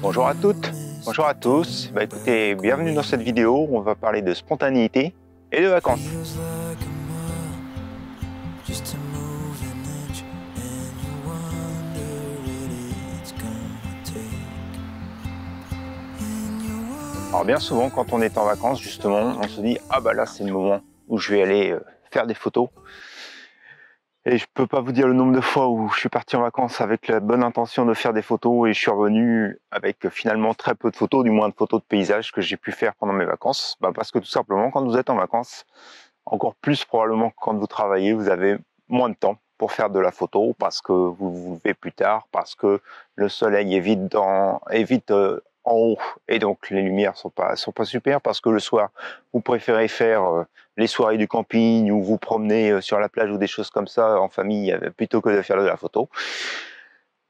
Bonjour à toutes, bonjour à tous. Écoutez, bienvenue dans cette vidéo où on va parler de spontanéité et de vacances. Alors bien souvent quand on est en vacances justement, on se dit ah bah là c'est le moment où je vais aller faire des photos. Et je peux pas vous dire le nombre de fois où je suis parti en vacances avec la bonne intention de faire des photos et je suis revenu avec finalement très peu de photos, du moins de photos de paysages que j'ai pu faire pendant mes vacances. Parce que tout simplement, quand vous êtes en vacances, encore plus probablement que quand vous travaillez, vous avez moins de temps pour faire de la photo parce que vous vous levez plus tard, parce que le soleil est vite en haut et donc les lumières sont pas super, parce que le soir vous préférez faire les soirées du camping ou vous promener sur la plage ou des choses comme ça en famille plutôt que de faire de la photo.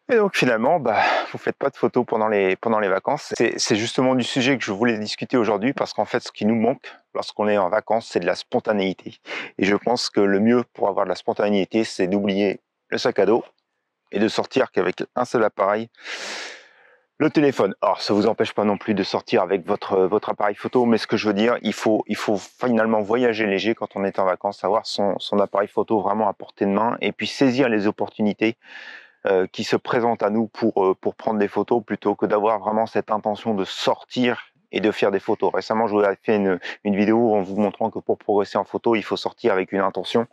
Et donc finalement, vous faites pas de photos pendant les vacances. C'est justement du sujet que je voulais discuter aujourd'hui parce qu'en fait, ce qui nous manque lorsqu'on est en vacances, c'est de la spontanéité. Et je pense que le mieux pour avoir de la spontanéité, c'est d'oublier le sac à dos et de sortir qu'avec un seul appareil, le téléphone. Alors, ça vous empêche pas non plus de sortir avec votre appareil photo, mais ce que je veux dire, il faut finalement voyager léger quand on est en vacances, avoir son appareil photo vraiment à portée de main et puis saisir les opportunités qui se présentent à nous pour prendre des photos plutôt que d'avoir vraiment cette intention de sortir et de faire des photos. Récemment, je vous ai fait une vidéo en vous montrant que pour progresser en photo, il faut sortir avec une intention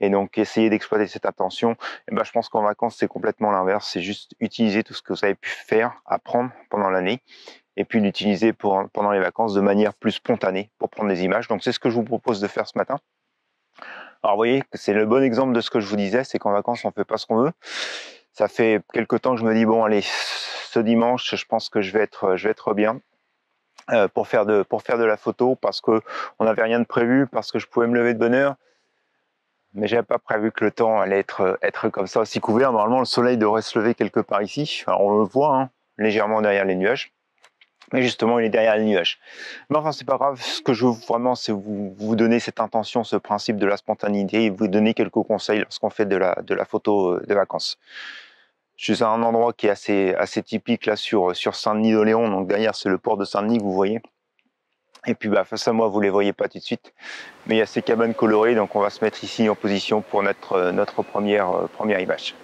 et donc essayer d'exploiter cette intention. Et je pense qu'en vacances, c'est complètement l'inverse. C'est juste utiliser tout ce que vous avez pu faire, apprendre pendant l'année et puis l'utiliser pendant les vacances de manière plus spontanée pour prendre des images. Donc c'est ce que je vous propose de faire ce matin. Alors vous voyez, c'est le bon exemple de ce que je vous disais, c'est qu'en vacances, on ne fait pas ce qu'on veut. Ça fait quelques temps que je me dis, bon allez, ce dimanche, je pense que je vais être bien pour faire de la photo parce que on n'avait rien de prévu, parce que je pouvais me lever de bonne heure. Mais j'avais pas prévu que le temps allait être comme ça aussi couvert. Normalement, le soleil devrait se lever quelque part ici. Alors on le voit, hein, légèrement derrière les nuages. Mais justement, il est derrière les nuages. Mais enfin, c'est pas grave. Ce que je veux vraiment, c'est vous donner cette intention, ce principe de la spontanéité et vous donner quelques conseils lorsqu'on fait de la photo de vacances. Je suis à un endroit qui est assez typique là sur Saint-Denis-d'Oléron. Donc derrière, c'est le port de Saint-Denis que vous voyez. Et puis face à moi, vous les voyez pas tout de suite. Mais il y a ces cabanes colorées. Donc on va se mettre ici en position pour notre première image.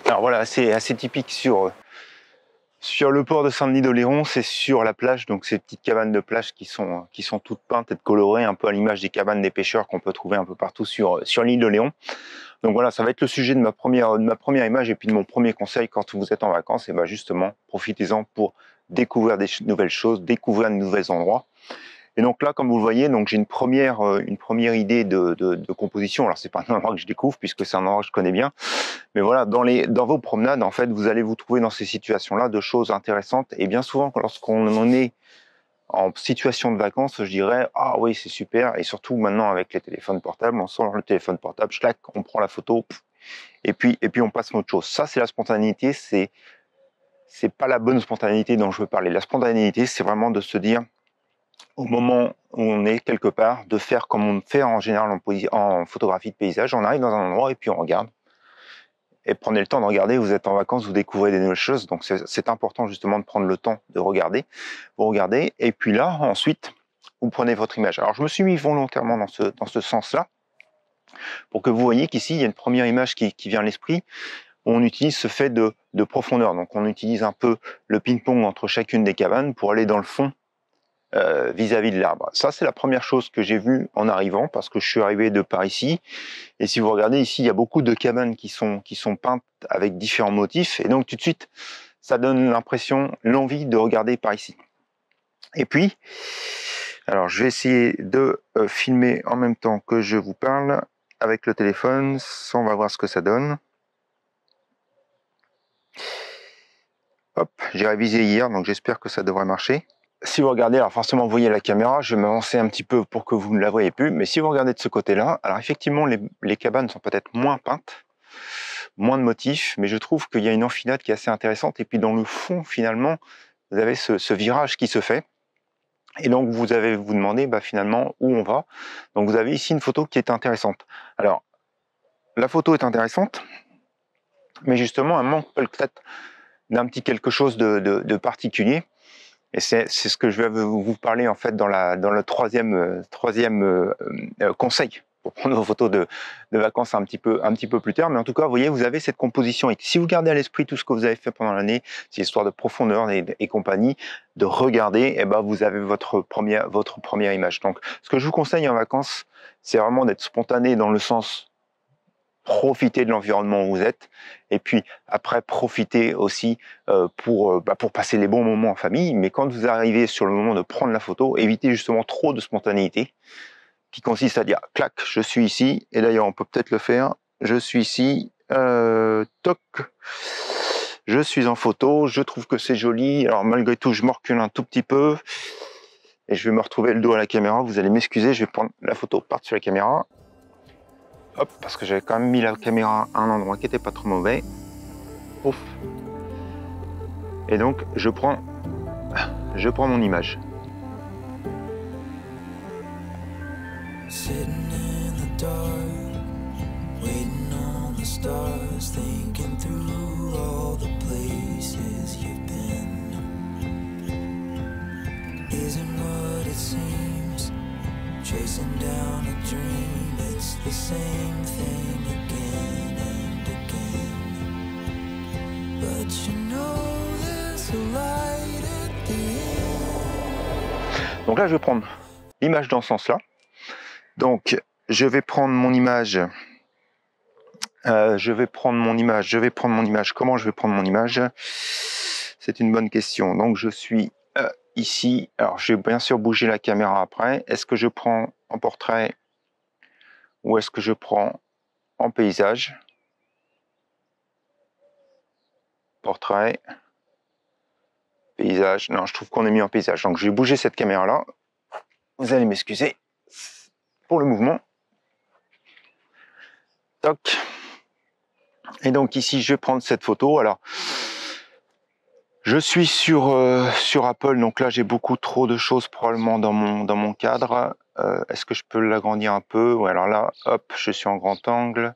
Alors voilà, c'est assez typique sur le port de Saint-Denis-d'Oléron, c'est sur la plage, donc ces petites cabanes de plage qui sont toutes peintes et colorées, un peu à l'image des cabanes des pêcheurs qu'on peut trouver un peu partout sur l'île de Léon. Donc voilà, ça va être le sujet de ma première image et puis de mon premier conseil quand vous êtes en vacances. Et justement, profitez-en pour découvrir des nouvelles choses, découvrir de nouveaux endroits. Et donc là, comme vous le voyez, donc j'ai une première idée de composition. Alors c'est pas un endroit que je découvre puisque c'est un endroit que je connais bien, mais voilà, dans vos promenades, en fait, vous allez vous trouver dans ces situations-là de choses intéressantes. Et bien souvent, lorsqu'on en est en situation de vacances, je dirais ah oui c'est super. Et surtout maintenant avec les téléphones portables, on sort le téléphone portable, clac, on prend la photo, et puis on passe à autre chose. Ça c'est la spontanéité, c'est pas la bonne spontanéité dont je veux parler. La spontanéité, c'est vraiment de se dire au moment où on est quelque part, de faire comme on fait en général en photographie de paysage. On arrive dans un endroit et puis on regarde. Et prenez le temps de regarder, vous êtes en vacances, vous découvrez des nouvelles choses, donc c'est important justement de prendre le temps de regarder. Vous regardez, et puis là, ensuite, vous prenez votre image. Alors je me suis mis volontairement dans ce sens-là, pour que vous voyez qu'ici, il y a une première image qui vient à l'esprit, où on utilise ce fait de profondeur. Donc on utilise un peu le ping-pong entre chacune des cabanes pour aller dans le fond, vis-à-vis de l'arbre. Ça, c'est la première chose que j'ai vue en arrivant, parce que je suis arrivé de par ici. Et si vous regardez ici, il y a beaucoup de cabanes qui sont peintes avec différents motifs. Et donc, tout de suite, ça donne l'envie de regarder par ici. Et puis, alors, je vais essayer de filmer en même temps que je vous parle avec le téléphone. On va voir ce que ça donne. Hop, j'ai révisé hier, donc j'espère que ça devrait marcher. Si vous regardez, alors forcément vous voyez la caméra, je vais m'avancer un petit peu pour que vous ne la voyez plus, mais si vous regardez de ce côté-là, alors effectivement les cabanes sont peut-être moins peintes, moins de motifs, mais je trouve qu'il y a une enfilade qui est assez intéressante, et puis dans le fond finalement, vous avez ce virage qui se fait, Et donc vous avez vous demandé finalement où on va. Donc vous avez ici une photo qui est intéressante. Alors la photo est intéressante, mais justement elle manque peut-être d'un petit quelque chose de particulier. Et c'est ce que je vais vous parler en fait dans le troisième conseil pour prendre vos photos de vacances un petit peu plus tard. Mais en tout cas, vous voyez, vous avez cette composition. Et si vous gardez à l'esprit tout ce que vous avez fait pendant l'année, c'est histoire de profondeur et compagnie, de regarder, et vous avez votre première image. Donc, ce que je vous conseille en vacances, c'est vraiment d'être spontané dans le sens profiter de l'environnement où vous êtes, et puis après profiter aussi pour passer les bons moments en famille. Mais quand vous arrivez sur le moment de prendre la photo, évitez justement trop de spontanéité qui consiste à dire clac, je suis ici. Et d'ailleurs on peut peut-être le faire, je suis ici, toc, je suis en photo, je trouve que c'est joli. Alors malgré tout je me recule un tout petit peu et je vais me retrouver le dos à la caméra. Vous allez m'excuser, je vais prendre la photo par-dessus la caméra. Hop, parce que j'avais quand même mis la caméra à un endroit qui n'était pas trop mauvais. Ouf. Et donc, je prends mon image. Chasing down a dream, it's the same thing again and again. But you know there's a light at the end. Donc là, je vais prendre l'image dans ce sens-là. Donc, je vais prendre mon image. Comment je vais prendre mon image? C'est une bonne question. Donc, je suis ici. Alors, je vais bien sûr bouger la caméra après. Est-ce que je prends en portrait ou est-ce que je prends en paysage? Portrait, paysage. Non, je trouve qu'on est mis en paysage. Donc, je vais bouger cette caméra-là. Vous allez m'excuser pour le mouvement. Toc. Et donc, ici, je vais prendre cette photo. Alors, je suis sur Apple, donc là j'ai beaucoup trop de choses probablement dans mon cadre. Est-ce que je peux l'agrandir un peu? Ouais, alors là, hop, je suis en grand angle.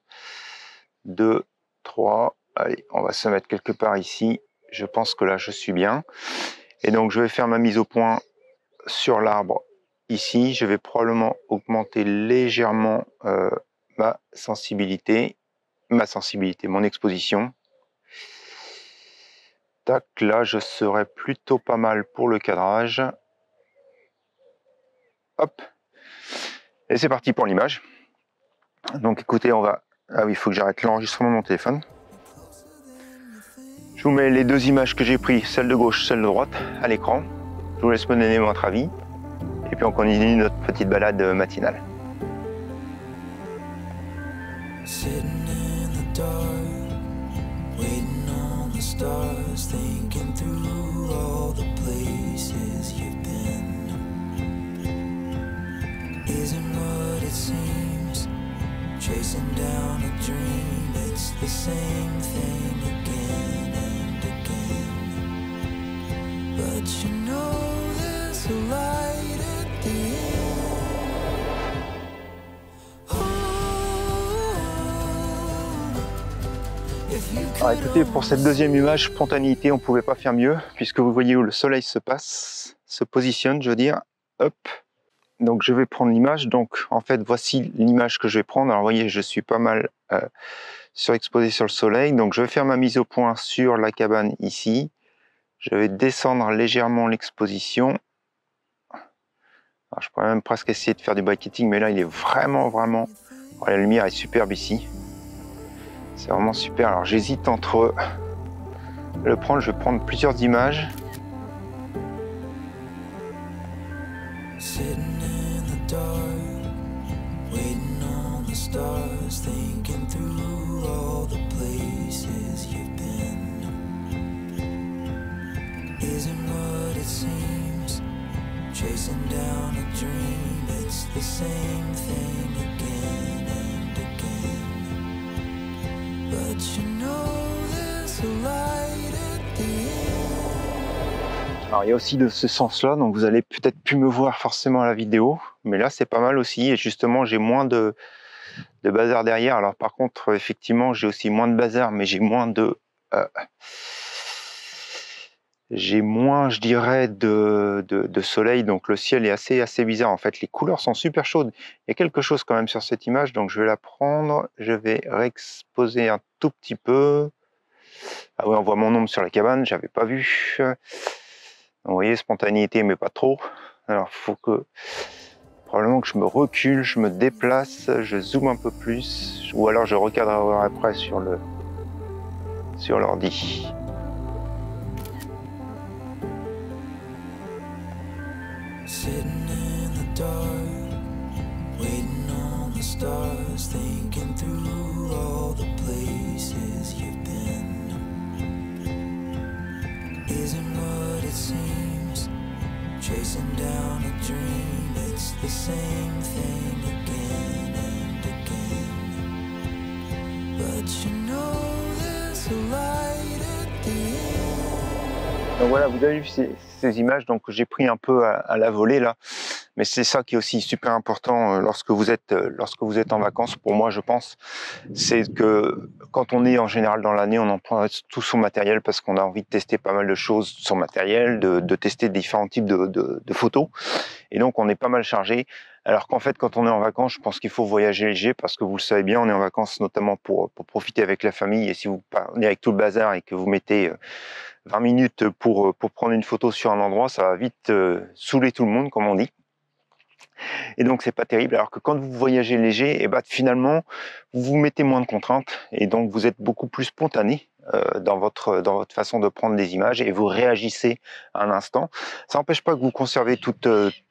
2, 3, allez, on va se mettre quelque part ici. Je pense que là je suis bien. Et donc je vais faire ma mise au point sur l'arbre ici. Je vais probablement augmenter légèrement mon exposition. Tac, là je serai plutôt pas mal pour le cadrage. Hop. Et c'est parti pour l'image. Donc écoutez, on va... Ah oui, il faut que j'arrête l'enregistrement de mon téléphone. Je vous mets les deux images que j'ai prises, celle de gauche, celle de droite, à l'écran. Je vous laisse me donner votre avis. Et puis on continue notre petite balade matinale. Stars, thinking through all the places you've been. Isn't what it seems, chasing down a dream, it's the same thing again and again. But you know there's a light at the end. Alors écoutez, pour cette deuxième image, spontanéité, on ne pouvait pas faire mieux, puisque vous voyez où le soleil se positionne, je veux dire. Hop. Donc je vais prendre l'image. Donc en fait, voici l'image que je vais prendre. Alors vous voyez, je suis pas mal surexposé sur le soleil. Donc je vais faire ma mise au point sur la cabane ici. Je vais descendre légèrement l'exposition. Je pourrais même presque essayer de faire du bracketing, mais là il est vraiment... Oh, la lumière est superbe ici. C'est vraiment super. Alors j'hésite entre le prendre. Je vais prendre plusieurs images. Chasing down a dream, it's the same thing again and again. But you know there's a light at the end. Alors il y a aussi de ce sens-là, donc vous allez peut-être plus me voir forcément à la vidéo, mais là c'est pas mal aussi, et justement j'ai moins de bazar derrière. Alors par contre, effectivement, j'ai aussi moins de bazar, mais j'ai moins je dirais, de soleil, donc le ciel est assez bizarre. En fait, les couleurs sont super chaudes. Il y a quelque chose quand même sur cette image, donc je vais la prendre, je vais réexposer un tout petit peu. Ah ouais, on voit mon ombre sur la cabane, j'avais pas vu. Vous voyez, spontanéité, mais pas trop. Alors, faut que probablement que je me recule, je me déplace, je zoome un peu plus, ou alors je recadrerai après sur l'ordi. Sitting in the dark, waiting on the stars, thinking through all the places you've been. Isn't what it seems, chasing down a dream, it's the same thing again and again. But you know there's a light at the end. Donc voilà, vous avez vu ces images, donc j'ai pris un peu à la volée là, mais c'est ça qui est aussi super important lorsque vous êtes en vacances. Pour moi, je pense, c'est que quand on est en général dans l'année, on emprunte tout son matériel parce qu'on a envie de tester pas mal de choses, son matériel, de tester différents types de photos, et donc on est pas mal chargé. Alors qu'en fait, quand on est en vacances, je pense qu'il faut voyager léger parce que vous le savez bien, on est en vacances notamment pour profiter avec la famille, et si vous venez avec tout le bazar et que vous mettez 20 minutes pour prendre une photo sur un endroit, ça va vite saouler tout le monde, comme on dit. Et donc, c'est pas terrible. Alors que quand vous voyagez léger, et ben, finalement, vous vous mettez moins de contraintes et donc vous êtes beaucoup plus spontané dans votre façon de prendre des images, et vous réagissez à un instant. Ça n'empêche pas que vous conservez toutes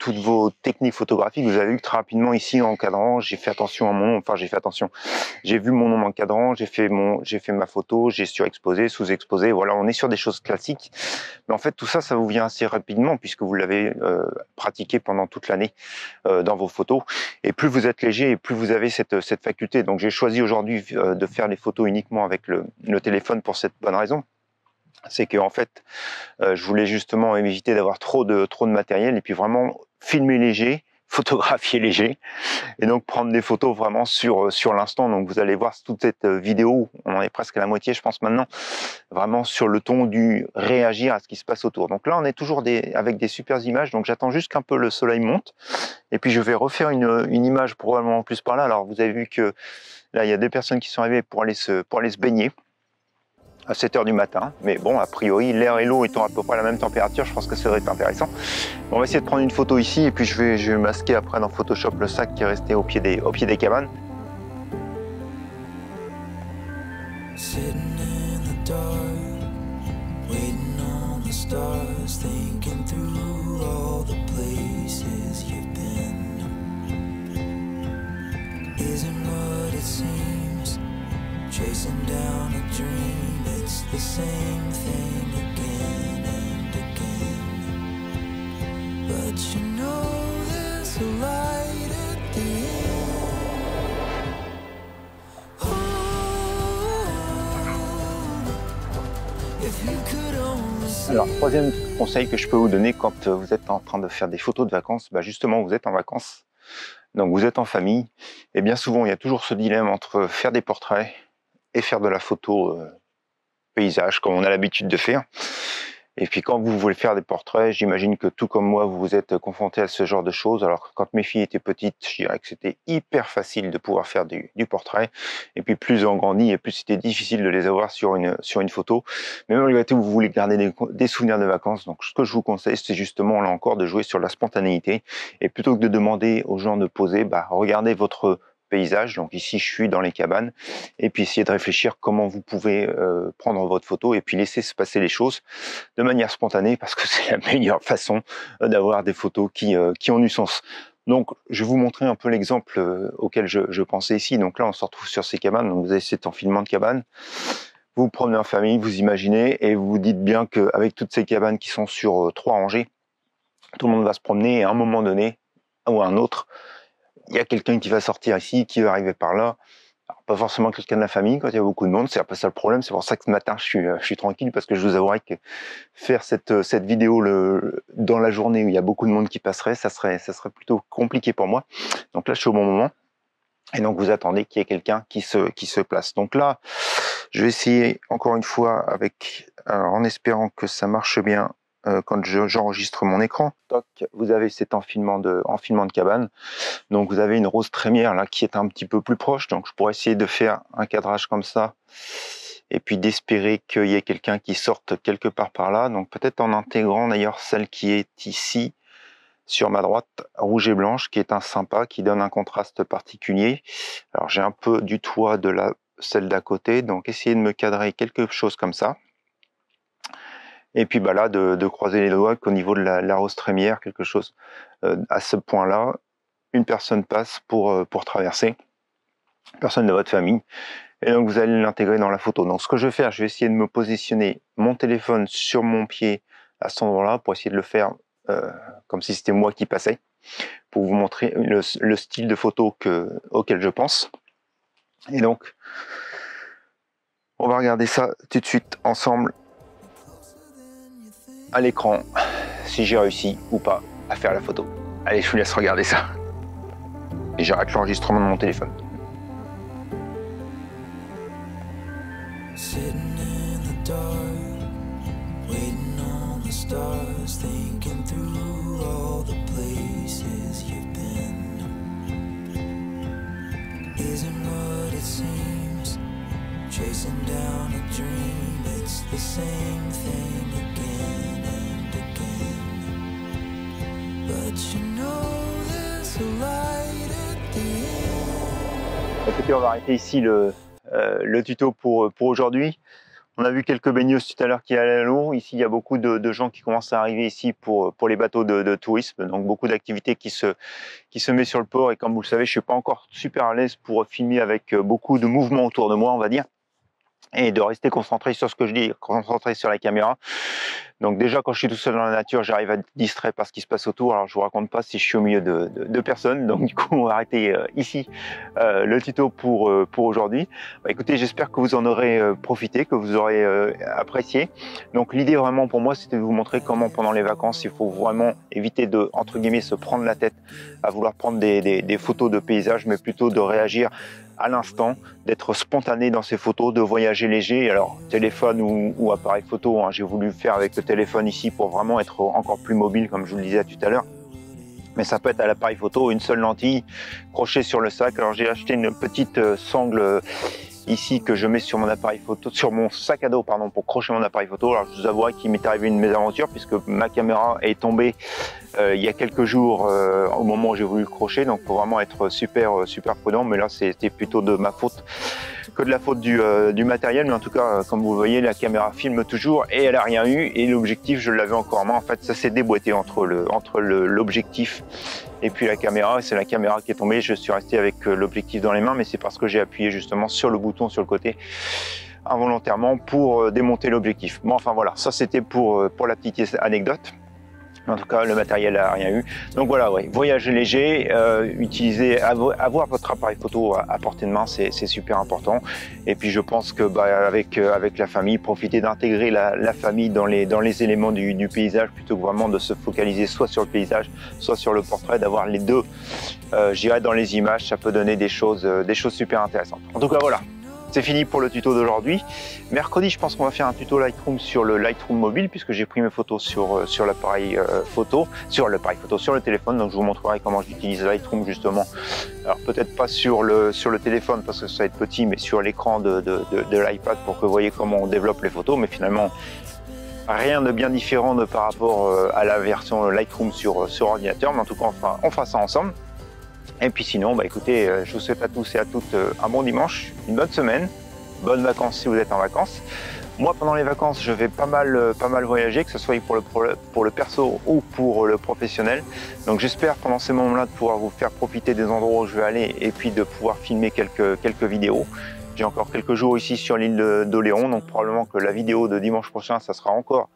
vos techniques photographiques. Vous avez vu que très rapidement ici en cadrant, j'ai fait attention à mon nom. Enfin, j'ai fait attention. J'ai vu mon nom en cadrant, j'ai fait ma photo, j'ai surexposé, sous-exposé. Voilà, on est sur des choses classiques. Mais en fait, tout ça, ça vous vient assez rapidement puisque vous l'avez pratiqué pendant toute l'année dans vos photos. Et plus vous êtes léger, et plus vous avez cette faculté. Donc, j'ai choisi aujourd'hui de faire les photos uniquement avec le téléphone pour cette bonne raison. C'est que en fait, je voulais justement éviter d'avoir trop de matériel, et puis vraiment filmer léger, photographier léger, et donc prendre des photos vraiment sur l'instant. Donc vous allez voir toute cette vidéo, on en est presque à la moitié je pense maintenant, vraiment sur le ton du réagir à ce qui se passe autour. Donc là on est toujours avec des super images, donc j'attends juste qu'un peu le soleil monte, et puis je vais refaire une image probablement plus par là. Alors vous avez vu que là il y a des personnes qui sont arrivées pour aller se baigner à 7 h du matin, mais bon, a priori, l'air et l'eau étant à peu près à la même température, je pense que ça devrait être intéressant. On va essayer de prendre une photo ici, et puis je vais masquer après dans Photoshop le sac qui est resté au pied des cabanes. Sitting in the dark, waiting on the stars, thinking through all the places you've been. Isn't what it seems, chasing down a dream, it's the same thing again and again. But you know there's a light at the end. Oh, if you could only see. Alors, troisième conseil que je peux vous donner quand vous êtes en train de faire des photos de vacances, bah justement, vous êtes en vacances, donc vous êtes en famille, et bien souvent, il y a toujours ce dilemme entre faire des portraits et faire de la photo paysage, comme on a l'habitude de faire. Et puis quand vous voulez faire des portraits, j'imagine que tout comme moi, vous vous êtes confronté à ce genre de choses. Alors quand mes filles étaient petites, je dirais que c'était hyper facile de pouvoir faire du portrait. Et puis plus on grandit, et plus c'était difficile de les avoir sur une photo. Mais malgré tout, vous voulez garder des souvenirs de vacances. Donc ce que je vous conseille, c'est justement là encore de jouer sur la spontanéité. Et plutôt que de demander aux gens de poser, bah, regardez votre paysage. Donc ici, je suis dans les cabanes, et puis essayez de réfléchir comment vous pouvez prendre votre photo, et puis laisser se passer les choses de manière spontanée, parce que c'est la meilleure façon d'avoir des photos qui ont du sens. Donc, je vais vous montrer un peu l'exemple auquel je pensais ici. Donc là, on se retrouve sur ces cabanes. Donc, vous avez cet enfilement de cabanes. Vous vous promenez en famille, vous imaginez, et vous vous dites bien qu'avec toutes ces cabanes qui sont sur 3 rangées, tout le monde va se promener, et à un moment donné, ou à un autre, il y a quelqu'un qui va sortir ici, qui va arriver par là. Alors, pas forcément quelqu'un de la famille quand il y a beaucoup de monde, c'est un peu ça le problème. C'est pour ça que ce matin je suis tranquille, parce que je vous avouerai que faire cette vidéo dans la journée où il y a beaucoup de monde qui passerait, ça serait plutôt compliqué pour moi. Donc là je suis au bon moment, et donc vous attendez qu'il y ait quelqu'un qui se place. Donc là je vais essayer encore une fois alors en espérant que ça marche bien. Quand j'enregistre mon écran, toc, vous avez cet enfilement de cabane. Donc vous avez une rose trémière là qui est un petit peu plus proche. Donc je pourrais essayer de faire un cadrage comme ça, et puis d'espérer qu'il y ait quelqu'un qui sorte quelque part par là. Donc peut-être en intégrant d'ailleurs celle qui est ici sur ma droite, rouge et blanche, qui est un sympa, qui donne un contraste particulier. Alors j'ai un peu du toit de celle d'à côté, donc essayez de me cadrer quelque chose comme ça. Et puis là, de croiser les doigts qu'au niveau de la rose trémière, quelque chose à ce point-là, une personne passe pour traverser, personne de votre famille, et donc vous allez l'intégrer dans la photo. Donc ce que je vais faire, je vais essayer de me positionner mon téléphone sur mon pied à cet endroit-là, pour essayer de le faire comme si c'était moi qui passais, pour vous montrer le style de photo auquel je pense. Et donc, on va regarder ça tout de suite ensemble à l'écran, si j'ai réussi ou pas à faire la photo. Allez, je vous laisse regarder ça. Et j'arrête l'enregistrement de mon téléphone. Sitting in the dark, waiting on the stars, thinking through all the places you've been. Isn't what it seems, chasing down a dream, it's the same thing again and again. But you know there's a light at the end. Écoutez, on va arrêter ici le tuto pour aujourd'hui. On a vu quelques baigneuses tout à l'heure qui allaient à l'eau. Ici, il y a beaucoup de gens qui commencent à arriver ici pour les bateaux de tourisme. Donc, beaucoup d'activités qui se met sur le port. Et comme vous le savez, je suis pas encore super à l'aise pour filmer avec beaucoup de mouvements autour de moi, on va dire. Et de rester concentré sur ce que je dis, concentré sur la caméra. Donc déjà, quand je suis tout seul dans la nature, j'arrive à être distrait par ce qui se passe autour. Alors je vous raconte pas si je suis au milieu de personnes. Donc du coup, on va arrêter ici le tuto pour aujourd'hui. Écoutez, j'espère que vous en aurez profité, que vous aurez apprécié. Donc l'idée vraiment pour moi, c'était de vous montrer comment pendant les vacances, il faut vraiment éviter de, entre guillemets, se prendre la tête à vouloir prendre des photos de paysages, mais plutôt de réagir à l'instant, d'être spontané dans ces photos, de voyager léger. Alors téléphone ou appareil photo, hein, j'ai voulu faire avec le téléphone ici pour vraiment être encore plus mobile, comme je vous le disais tout à l'heure. Mais ça peut être à l'appareil photo, une seule lentille crochée sur le sac. Alors j'ai acheté une petite sangle ici que je mets sur mon appareil photo, sur mon sac à dos, pardon, pour crocher mon appareil photo. Alors je vous avouerai qu'il m'est arrivé une mésaventure, puisque ma caméra est tombée il y a quelques jours au moment où j'ai voulu le crocher. Donc faut vraiment être super prudent. Mais là c'était plutôt de ma faute que de la faute du matériel. Mais en tout cas, comme vous le voyez, la caméra filme toujours et elle a rien eu. Et l'objectif, je l'avais encore en main. En fait, ça s'est déboîté entre l'objectif et puis la caméra. Et c'est la caméra qui est tombée. Je suis resté avec l'objectif dans les mains, mais c'est parce que j'ai appuyé justement sur le bouton sur le côté involontairement pour démonter l'objectif. Bon, enfin voilà, ça c'était pour la petite anecdote. En tout cas, le matériel n'a rien eu. Donc voilà, ouais, voyage léger, avoir votre appareil photo à portée de main, c'est super important. Et puis je pense que avec la famille, profiter d'intégrer la famille dans les éléments du paysage, plutôt que vraiment de se focaliser soit sur le paysage, soit sur le portrait, d'avoir les deux, je dirais, dans les images, ça peut donner des choses super intéressantes. En tout cas, voilà. C'est fini pour le tuto d'aujourd'hui. Mercredi, je pense qu'on va faire un tuto Lightroom sur le Lightroom mobile, puisque j'ai pris mes photos sur l'appareil photo, sur le téléphone. Donc je vous montrerai comment j'utilise Lightroom justement. Alors peut-être pas sur le téléphone parce que ça va être petit, mais sur l'écran de l'iPad pour que vous voyez comment on développe les photos. Mais finalement, rien de bien différent par rapport à la version Lightroom sur ordinateur. Mais en tout cas, on fera ça ensemble. Et puis sinon, écoutez, je vous souhaite à tous et à toutes un bon dimanche, une bonne semaine, bonnes vacances si vous êtes en vacances. Moi, pendant les vacances, je vais pas mal voyager, que ce soit pour le perso ou pour le professionnel. Donc j'espère pendant ces moments-là de pouvoir vous faire profiter des endroits où je vais aller et puis de pouvoir filmer quelques vidéos. J'ai encore quelques jours ici sur l'île d'Oléron, donc probablement que la vidéo de dimanche prochain, ça sera encore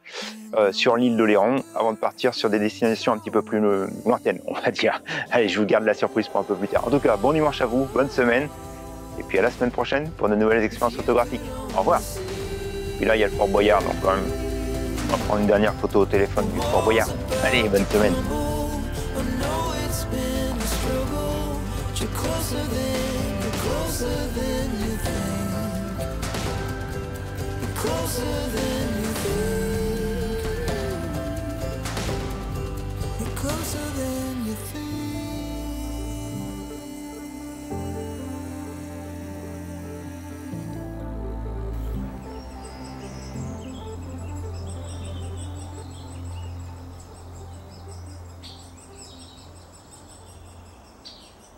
sur l'île d'Oléron, avant de partir sur des destinations un petit peu plus lointaines, on va dire. Allez, je vous garde la surprise pour un peu plus tard. En tout cas, bon dimanche à vous, bonne semaine, Et puis à la semaine prochaine pour de nouvelles expériences photographiques. Au revoir. Puis là, il y a le Fort Boyard, donc quand même, on va prendre une dernière photo au téléphone du Fort Boyard. Allez, bonne semaine. Closer than